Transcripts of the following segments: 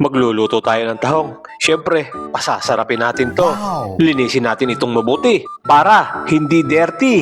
Magluluto tayo ng tahong. Siyempre, pasasarapin natin to. Linisin natin itong mabuti para hindi dirty.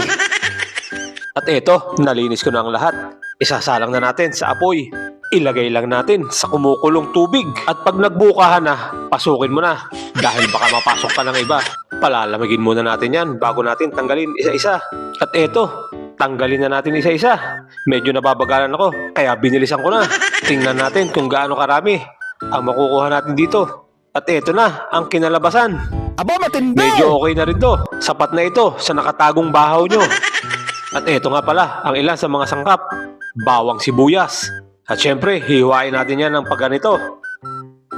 At eto, nalinis ko na ang lahat. Isasalang na natin sa apoy. Ilagay lang natin sa kumukulong tubig. At pag nagbukahan na, pasukin mo na. Dahil baka mapasok pa ng iba. Palalamigin muna natin yan bago natin tanggalin isa-isa. At eto, tanggalin na natin isa-isa. Medyo nababagalan ako, kaya binilisan ko na. Tingnan natin kung gaano karami ang makukuha natin dito. At eto na, ang kinalabasan. Aba, matindi! Medyo okay na rin to. Sapat na ito sa nakatagong bahaw nyo. At eto nga pala, ang ilan sa mga sangkap. Bawang sibuyas. At syempre, hihiwain natin yan ng pagganito.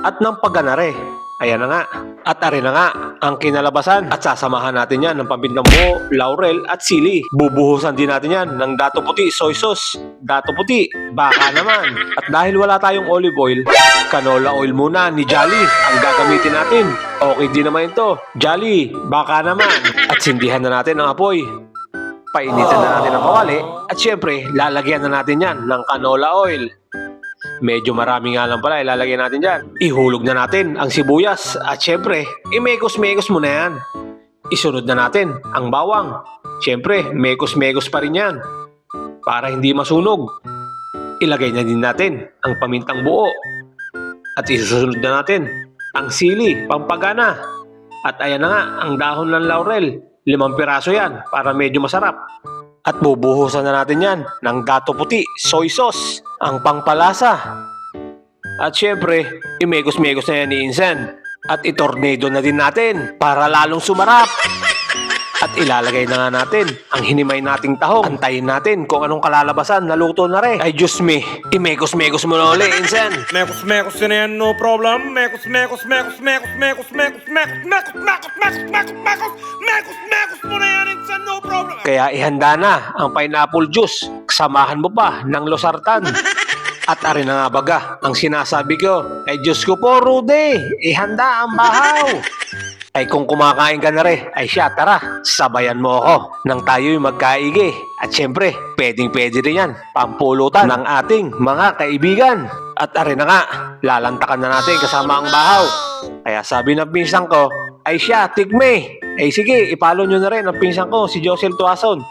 At ng pagganare. Ayan na nga. At ari na nga, ang kinalabasan. At sasamahan natin yan ng pambintang buo, laurel at sili. Bubuhusan din natin yan ng dato puti, soy sauce. Dato puti, baka naman. At dahil wala tayong olive oil, canola oil muna ni Jolly ang gagamitin natin. Okay din naman ito. Jolly, baka naman. At sindihan na natin ang apoy. Painitan na natin ang kawali. At syempre, lalagyan na natin yan ng canola oil. Medyo marami nga lang pala ilalagay natin dyan. Ihulog na natin ang sibuyas. At syempre, imekos-mekos mo na yan. Isunod na natin ang bawang. Syempre, mekos-mekos pa rin yan. Para hindi masunog. Ilagay na din natin ang pamintang buo. At isusunod na natin ang sili, pampagana. At ayan na nga, ang dahon ng laurel. 5 piraso yan para medyo masarap. At bubuhusan na natin yan ng dato puti, soy sauce, ang pangpalasa. At syempre, imegos-megos na yan ni Insen. At itornado na din natin para lalong sumarap. At ilalagay na nga natin ang hinimay nating tahong. Antayin natin kung anong kalalabasan na luto na rin. Ay Diyos me, imegos-megos mo na uli, Insen. Mekos na yan, no problem. Mekos mo na yan, Insan, no problem. Kaya ihanda na ang pineapple juice. Samahan mo pa ng losartan. At ari na nga baga, ang sinasabi ko, ay Diyos ko po, Rudy, ihanda ang bahaw. Ay kung kumakain ka na rin, ay siya, tara, sabayan mo ako nang tayo'y magkaigi. At syempre, pwedeng-pwede rin yan, pampulutan ng ating mga kaibigan. At ari na nga, lalantakan na natin kasama ang bahaw. Kaya sabi ng pinsang ko, ay siya, tigme. Ay sige, ipalo nyo na rin ang pinsang ko, si Josel Tuason.